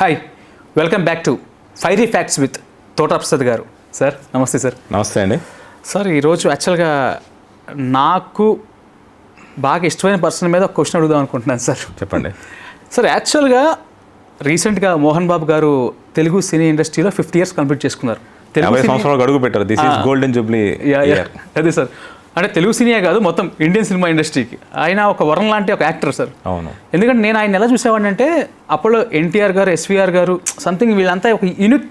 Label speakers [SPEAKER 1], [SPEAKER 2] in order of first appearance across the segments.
[SPEAKER 1] Hi, welcome back to fiery facts with తోట ప్రసాద్ గారు. Sir నమస్తే. సార్
[SPEAKER 2] నమస్తే అండి.
[SPEAKER 1] సార్ ఈరోజు యాక్చువల్గా నాకు బాగా ఇష్టమైన పర్సన్ మీద ఒక క్వశ్చన్ అడుగుదాం అనుకుంటున్నాను సార్.
[SPEAKER 2] చెప్పండి
[SPEAKER 1] సార్. యాక్చువల్గా రీసెంట్గా మోహన్ బాబు గారు తెలుగు సినీ ఇండస్ట్రీలో 50 years కంప్లీట్ చేసుకున్నారు.
[SPEAKER 2] 50 సంవత్సరాలు అడుగు పెట్టారు. This is golden Jubilee.
[SPEAKER 1] అదే సార్, అంటే తెలుగు సినిమా కాదు, మొత్తం ఇండియన్ సినిమా ఇండస్ట్రీకి ఆయన ఒక వరం లాంటి ఒక యాక్టర్ సార్.
[SPEAKER 2] అవును.
[SPEAKER 1] ఎందుకంటే నేను ఆయన ఎలా చూసేవాడిని అంటే, అప్పుడు ఎన్టీఆర్ గారు, ఎస్వీఆర్ గారు, సంథింగ్ వీళ్ళంతా ఒక యూనిక్,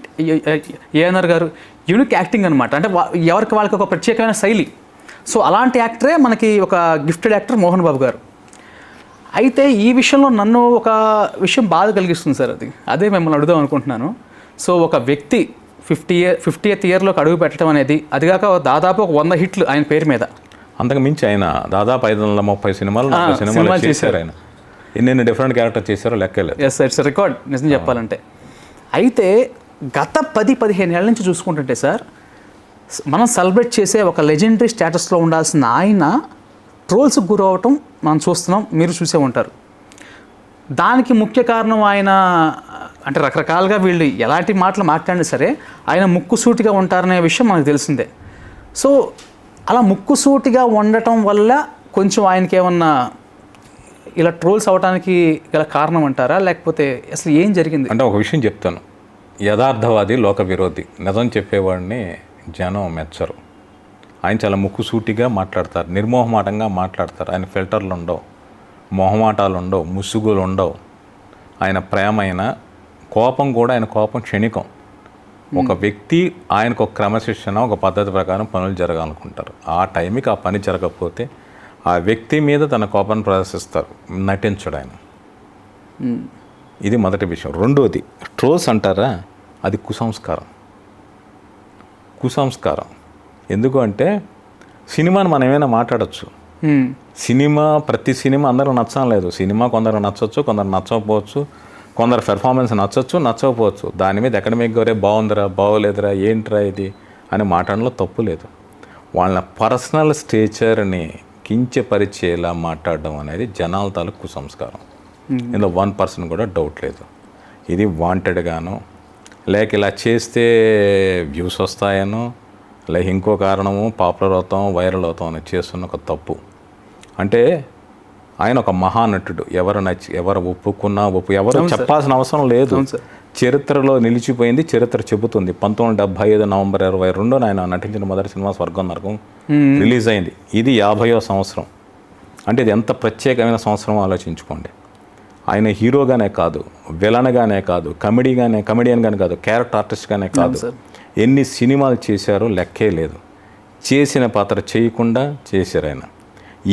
[SPEAKER 1] ఏఎన్ఆర్ గారు యూనిక్ యాక్టింగ్ అనమాట. అంటే ఎవరికి వాళ్ళకి ఒక ప్రత్యేకమైన శైలి. సో అలాంటి యాక్టరే మనకి ఒక గిఫ్టెడ్ యాక్టర్ మోహన్ బాబు గారు. అయితే ఈ విషయంలో నన్ను ఒక విషయం బాధ కలిగిస్తుంది సార్. అదే మిమ్మల్ని అడుగుదాం అనుకుంటున్నాను. సో ఒక వ్యక్తి 50th yearలోకి అడుగు పెట్టడం అనేది, అదిగాక దాదాపు ఒక 100 hits ఆయన పేరు మీద.
[SPEAKER 2] అంతకు మించి ఆయన దాదాపు 530 సినిమాలు చేశారు. ఆయన ఎన్ని డిఫరెంట్ క్యారెక్టర్ చేశారో లెక్కలేదు.
[SPEAKER 1] ఎస్, ఇట్స్ రికార్డ్ నిజం చెప్పాలంటే. అయితే గత 10-15 ఏళ్ళ నుంచి చూసుకుంటుంటే సార్, మనం సెలబ్రేట్ చేసే ఒక లెజెండరీ స్టేటస్లో ఉండాల్సిన ఆయన ట్రోల్స్కి గురవటం మనం చూస్తున్నాం, మీరు చూసే ఉంటారు. దానికి ముఖ్య కారణం ఆయన, అంటే రకరకాలుగా వీళ్ళు ఎలాంటి మాటలు మాట్లాడినా సరే ఆయన ముక్కుసూటిగా ఉంటారనే విషయం మనకు తెలిసిందే. సో అలా ముక్కుసూటిగా ఉండటం వల్ల కొంచెం ఆయనకి ఏమన్నా ఇలా ట్రోల్స్ అవడానికి గల కారణం అంటారా, లేకపోతే అసలు ఏం జరిగింది?
[SPEAKER 2] అంటే ఒక విషయం చెప్తాను. యథార్థవాది లోక విరోధి, నిజం చెప్పేవాడిని జనం మెచ్చరు. ఆయన చాలా ముక్కుసూటిగా మాట్లాడతారు, నిర్మోహమాటంగా మాట్లాడతారు. ఆయన ఫిల్టర్లు ఉండవు, మొహమాటాలు ఉండవు, ముసుగులు ఉండవు. ఆయన ప్రేమ అయిన కోపం కూడా, ఆయన కోపం క్షణికం. ఒక వ్యక్తి ఆయనకు ఒక క్రమశిక్షణ, ఒక పద్ధతి ప్రకారం పనులు జరగాలనుకుంటారు. ఆ టైంకి ఆ పని జరగకపోతే ఆ వ్యక్తి మీద తన కోపాన్ని ప్రదర్శిస్తారు, నటించడు ఆయన. ఇది మొదటి విషయం. రెండోది, ట్రోల్స్ అంటారా, అది కుసంస్కారం. ఎందుకు అంటే, సినిమాని మనం ఏమైనా మాట్లాడచ్చు. ప్రతి సినిమా అందరూ నచ్చడం లేదు. సినిమా కొందరు నచ్చవచ్చు, కొందరు నచ్చకపోవచ్చు. కొందరు పెర్ఫార్మెన్స్ నచ్చకపోవచ్చు. దాని మీద అకాడమిక్గా రే బాగుందిరా, బాగోలేదురా, ఏంట్రా ఇది అని మాట్లాడడంలో తప్పు లేదు. వాళ్ళ పర్సనల్ స్టేచర్ని కించపరిచేలా మాట్లాడడం అనేది జనాల తాలూకు కుసంస్కారం. ఇందులో 1% కూడా డౌట్ లేదు. ఇది వాంటెడ్గానో, లేక ఇలా చేస్తే వ్యూస్ వస్తాయనో, లేక ఇంకో కారణము పాపులర్ అవుతాం, వైరల్ అవుతాం అని చేస్తున్న ఒక తప్పు. అంటే ఆయన ఒక మహానటుడు. ఎవరు ఒప్పుకున్నా ఎవరు చెప్పాల్సిన అవసరం లేదు. చరిత్రలో నిలిచిపోయింది, చరిత్ర చెబుతుంది. 1975 November 22 ఆయన నటించిన మొదటి సినిమా స్వర్గం నరకం రిలీజ్ అయింది. ఇది 50వ సంవత్సరం. అంటే ఇది ఎంత ప్రత్యేకమైన సంవత్సరం ఆలోచించుకోండి. ఆయన హీరోగానే కాదు, విలన్గానే కాదు, కమెడియన్గానే కాదు, క్యారెక్టర్ ఆర్టిస్ట్గానే కాదు, ఎన్ని సినిమాలు చేశారో లెక్కే లేదు. చేసిన పాత్ర చేయకుండా చేశారు. ఆయన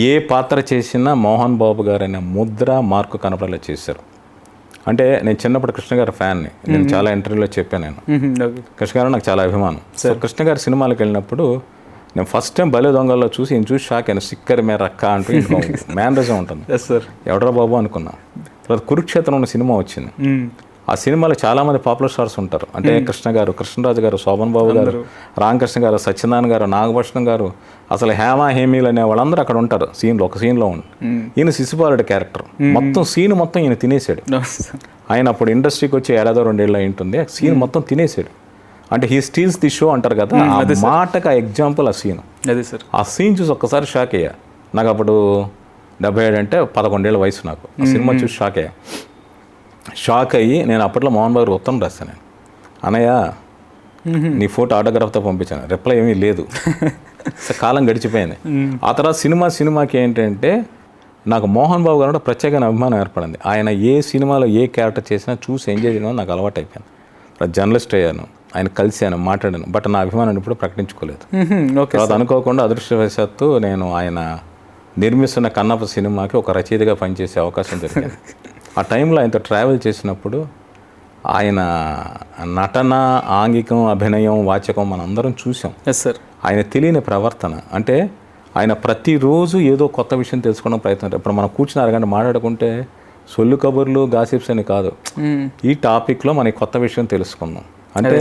[SPEAKER 2] ఏ పాత్ర చేసినా మోహన్ బాబు గారు అనే ముద్ర, మార్కు కనపడేలా చేశారు. అంటే నేను చిన్నప్పుడు కృష్ణ గారి ఫ్యాన్ని. నేను చాలా ఇంటర్వ్యూలో చెప్పాను. నేను కృష్ణ గారు నాకు చాలా అభిమానం. సో కృష్ణ గారి సినిమాలకు వెళ్ళినప్పుడు నేను ఫస్ట్ టైం భలే దొంగల్లో చూసి ఈయన చూసి షాక్ అయినా. సిక్కర్ మే రక్క అంటూ మేనరిజం ఉంటుంది. ఎవడరా బాబు అనుకున్నా. తర్వాత కురుక్షేత్రం ఉన్న సినిమా వచ్చింది. ఆ సినిమాలో చాలామంది పాపులర్ స్టార్స్ ఉంటారు. అంటే కృష్ణ గారు, కృష్ణరాజు గారు, శోభన్ బాబు గారు, రామకృష్ణ గారు, సత్యనారాయణ గారు, నాగభూషణం గారు, అసలు హేమీలు అనే వాళ్ళందరూ అక్కడ ఉంటారు. ఒక సీన్లో ఉండి ఈయన శిశుపాలుడి క్యారెక్టర్ సీన్ మొత్తం ఈయన తినేసాడు. ఆయన అప్పుడు ఇండస్ట్రీకి వచ్చి 1-2 ఏళ్ళు ఉంటుంది. సీన్ మొత్తం తినేసాడు. అంటే హీ స్టీల్స్ ది షో అంటారు కదా, ఆ మాటకు ఆ ఎగ్జాంపుల్ ఆ సీన్. ఆ సీన్ చూసి ఒక్కసారి షాక్ అయ్యా. నాకు అప్పుడు 77 అంటే 11 ఏళ్ళ వయసు. నాకు ఆ సినిమా చూసి షాక్ అయ్యి నేను అప్పట్లో మోహన్ బాబు ఉత్తరం రాస్తాను. అన్నయ్య నీ ఫోటో ఆటోగ్రాఫ్తో పంపించాను. రిప్లై ఏమీ లేదు. కాలం గడిచిపోయింది. ఆ తర్వాత సినిమాకి ఏంటంటే నాకు మోహన్ బాబు గారు ప్రత్యేకమైన అభిమానం ఏర్పడింది. ఆయన ఏ సినిమాలో ఏ క్యారెక్టర్ చేసినా చూసి ఎంజాయ్ చేయడం నాకు అలవాటు అయిపోయింది. జర్నలిస్ట్ అయ్యాను, ఆయన కలిశాను, మాట్లాడాను. బట్ నా అభిమానాన్ని ఇప్పుడు ప్రకటించుకోలేదు. తర్వాత అనుకోకుండా అదృష్టవశాత్తు నేను ఆయన నిర్మిస్తున్న కన్నప్ప సినిమాకి ఒక రచయితగా పనిచేసే అవకాశం జరిగింది. ఆ టైంలో ఆయనతో ట్రావెల్ చేసినప్పుడు ఆయన నటన, ఆంగికం, అభినయం, వాచకం మనందరం చూసాం. ఆయన తెలియని ప్రవర్తన. అంటే ఆయన ప్రతిరోజు ఏదో కొత్త విషయం తెలుసుకోవడం ప్రయత్నం. ఇప్పుడు మనం కూర్చుని అరగంట మాట్లాడుకుంటే సొల్లు కబుర్లు, గాసిప్స్ అని కాదు, ఈ టాపిక్లో మనకి కొత్త విషయం తెలుసుకుందాం. అంటే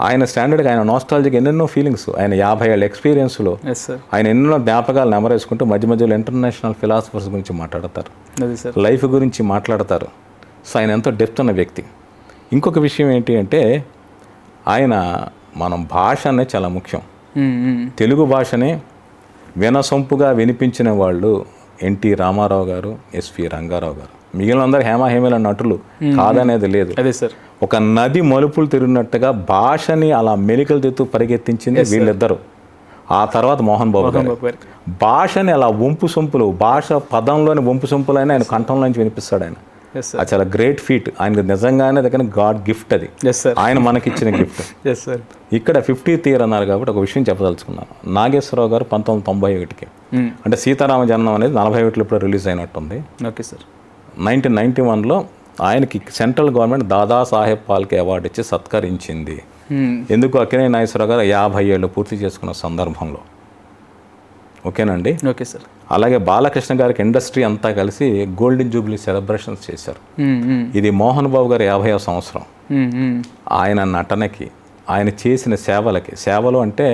[SPEAKER 2] ఆయన స్టాండర్డ్గా, ఆయన నాస్టాలజీకి ఎన్నెన్నో ఫీలింగ్స్, ఆయన 50 ఏళ్ళ ఎక్స్పీరియన్స్లో ఆయన ఎన్నో జ్ఞాపకాలు నెమరేసుకుంటూ మధ్యలో ఇంటర్నేషనల్ ఫిలాసఫర్స్ గురించి మాట్లాడతారు, లైఫ్ గురించి మాట్లాడతారు. సో ఆయన ఎంతో డెప్త్ ఉన్న వ్యక్తి. ఇంకొక విషయం ఏంటి అంటే ఆయన మనం భాష అనేది చాలా ముఖ్యం. తెలుగు భాషని వినసొంపుగా వినిపించిన వాళ్ళు ఎన్టీ రామారావు గారు, ఎస్వి రంగారావు గారు. మిగిలిన అందరూ హేమహేమల నటులు కాదనేది లేదు.
[SPEAKER 1] అదే సార్,
[SPEAKER 2] ఒక నది మలుపులు తిరిగినట్టుగా భాషని అలా మెలికలు తెత్తు పరిగెత్తించింది వీళ్ళిద్దరు. ఆ తర్వాత మోహన్ బాబు గారు భాషని అలా వంపు సొంపులు, భాష పదంలోని వంపు సొంపులైనా ఆయన కంఠంలోంచి వినిపిస్తాడు ఆయన. అది చాలా గ్రేట్ ఫీట్. ఆయనకు నిజంగానే దగ్గర గాడ్ గిఫ్ట్ అది, ఆయన మనకిచ్చిన గిఫ్ట్. ఇక్కడ 50th ఇయర్ అన్నారు కాబట్టి ఒక విషయం చెప్పదలుచుకున్నాను. నాగేశ్వరరావు గారు 1991కి, అంటే సీతారామ జన్మం అనేది 41లో ఇప్పుడు రిలీజ్ అయినట్టుంది.
[SPEAKER 1] Okay sir.
[SPEAKER 2] 1991లో ఆయనకి central government Dadasaheb Phalke award ఇచ్చి సత్కరించింది. ఎందుకు? అక్కినేని నాగేశ్వరరావు గారు 50 ఏళ్ళు పూర్తి చేసుకున్న సందర్భంలో. ఓకేనండి.
[SPEAKER 1] Okay sir.
[SPEAKER 2] అలాగే బాలకృష్ణ గారికి ఇండస్ట్రీ అంతా కలిసి గోల్డెన్ జూబ్లీ సెలబ్రేషన్స్ చేశారు. ఇది మోహన్ బాబు గారి 50వ సంవత్సరం. ఆయన నటనకి, ఆయన చేసిన సేవలకి, సేవలు అంటే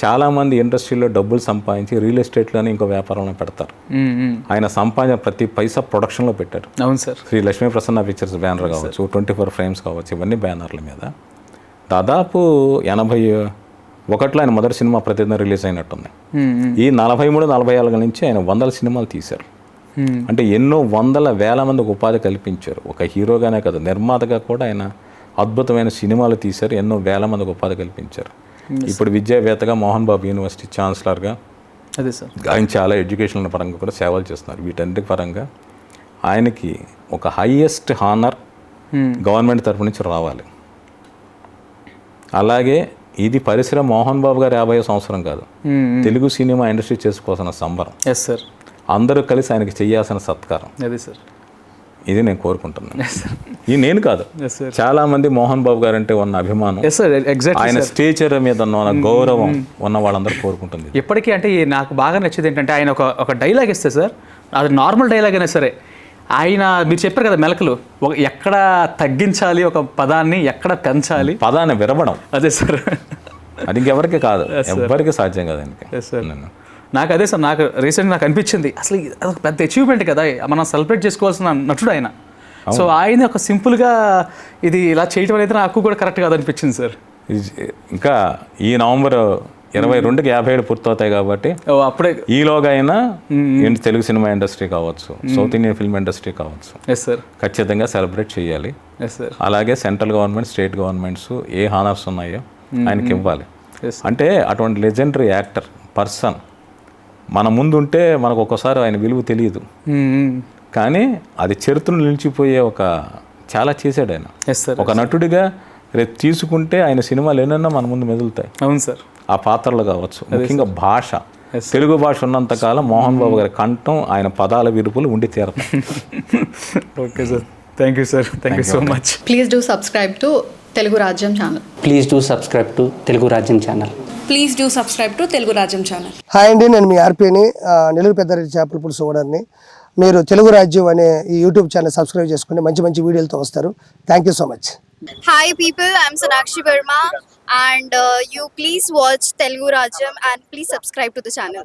[SPEAKER 2] చాలామంది ఇండస్ట్రీలో డబ్బులు సంపాదించి రియల్ ఎస్టేట్లోనే ఇంకో వ్యాపారంలో పెడతారు. ఆయన సంపాదించిన ప్రతి పైసా ప్రొడక్షన్లో పెట్టారు.
[SPEAKER 1] అవును sir.
[SPEAKER 2] Shri Lakshmi Prasanna pictures banner కావచ్చు, 24 ఫ్రేమ్స్ కావచ్చు, ఇవన్నీ బ్యానర్ల మీద దాదాపు 81లో ఆయన మొదటి సినిమా ప్రతిదిన రిలీజ్ అయినట్టుంది. ఈ 43-44 నుంచి ఆయన 100 సినిమాలు తీశారు. అంటే ఎన్నో వందల వేల మందికి ఉపాధి కల్పించారు. ఒక హీరోగానే కాదు, నిర్మాతగా కూడా ఆయన అద్భుతమైన సినిమాలు తీశారు. ఎన్నో వేల మందికి ఉపాధి కల్పించారు. ఇప్పుడు విద్యావేత్తగా మోహన్ బాబు యూనివర్సిటీ ఛాన్సలర్గా
[SPEAKER 1] అదే సార్
[SPEAKER 2] ఆయన చాలా ఎడ్యుకేషనల్ పరంగా కూడా సేవలు చేస్తున్నారు. వీటన్నిటి పరంగా ఆయనకి ఒక హైయెస్ట్ హానర్ గవర్నమెంట్ తరఫు నుంచి రావాలి. అలాగే ఇది పరిశ్రమ మోహన్ బాబు గారు 50వ సంవత్సరం కాదు, తెలుగు సినిమా ఇండస్ట్రీ చేసుకోవాల్సిన సంబరం.
[SPEAKER 1] Yes sir.
[SPEAKER 2] అందరూ కలిసి ఆయనకి చేయాల్సిన సత్కారం.
[SPEAKER 1] అదే సార్.
[SPEAKER 2] ఇది నేను కోరుకుంటున్నాను. ఇది నేను కాదు, చాలా మంది మోహన్ బాబు గారు అంటే ఉన్న అభిమానం, ఆయన స్టేచర్ మీద ఉన్న గౌరవం ఉన్న వాళ్ళందరూ కోరుకుంటుంది.
[SPEAKER 1] ఇప్పటికీ అంటే నాకు బాగా నచ్చేది ఏంటంటే ఆయన ఒక డైలాగ్ ఇస్తే సార్, అది నార్మల్ డైలాగ్ అయినా సరే, ఆయన మీరు చెప్పారు కదా మెలకలు, ఎక్కడ తగ్గించాలి ఒక పదాన్ని, ఎక్కడ పెంచాలి,
[SPEAKER 2] పదాన్ని విరవడం.
[SPEAKER 1] అదే సార్,
[SPEAKER 2] అది ఇంకెవరికి కాదు, ఎవరికి సాధ్యం కాదు.
[SPEAKER 1] నాకు అదే సార్, నాకు రీసెంట్గా నాకు అనిపించింది అసలు అదొక పెద్ద అచీవ్మెంట్ కదా, మనం సెలబ్రేట్ చేసుకోవాల్సిన నటుడు ఆయన. సో ఆయన ఒక సింపుల్గా ఇది ఇలా చేయటం అనేది నాకు కూడా కరెక్ట్ కాదు అనిపించింది సార్.
[SPEAKER 2] ఇంకా ఈ నవంబర్ 22కి 50 ఏళ్ళు పూర్తవుతాయి కాబట్టి
[SPEAKER 1] అప్పుడే
[SPEAKER 2] ఈలోగా అయినా తెలుగు సినిమా ఇండస్ట్రీ కావచ్చు, సౌత్ ఇండియన్ ఫిల్మ్ ఇండస్ట్రీ కావచ్చు,
[SPEAKER 1] ఎస్ సార్,
[SPEAKER 2] ఖచ్చితంగా సెలబ్రేట్ చేయాలి.
[SPEAKER 1] Yes sir.
[SPEAKER 2] అలాగే సెంట్రల్ గవర్నమెంట్, స్టేట్ గవర్నమెంట్స్ ఏ హానర్స్ ఉన్నాయో ఆయనకి ఇవ్వాలి. అంటే అటువంటి లెజెండరీ యాక్టర్ పర్సన్ మన ముందు ఉంటే మనకు ఒక్కోసారి ఆయన విలువ తెలియదు, కానీ అది చరిత్రను నిలిచిపోయే చాలా చేశాడు ఆయన. ఒక నటుడిగా రేపు తీసుకుంటే ఆయన సినిమాలు ఎన్నెన్నో మన ముందు మెదులుతాయి.
[SPEAKER 1] అవును సార్.
[SPEAKER 2] ఆ పాత్రలు కావచ్చు, ముఖ్యంగా భాష, తెలుగు భాష ఉన్నంతకాలం మోహన్ బాబు గారి కంఠం, ఆయన పదాల విరుపులు ఉండి తీరతాయి.
[SPEAKER 3] Okay sir, thank you sir, thank you so much.
[SPEAKER 4] Please do subscribe to Telugu Rajyam channel.
[SPEAKER 5] Please do subscribe to Telugu Rajyam channel.
[SPEAKER 6] Please do subscribe to Telugu Rajyam channel.
[SPEAKER 7] Hi అండి, నేను మీ ఆర్పీని, నెల్లూరు పెద్దారెడ్డి చేపల పులుసు ఓనర్ని. మీరు తెలుగు రాజ్యం అనే ఈ యూట్యూబ్ ఛానల్ సబ్స్క్రైబ్ చేసుకుని మంచి మంచి వీడియోలతో వస్తారు. Thank you so much.
[SPEAKER 8] Hi people, I'm Sonakshi Verma and you please watch Telugu Rajyam and please subscribe to the channel.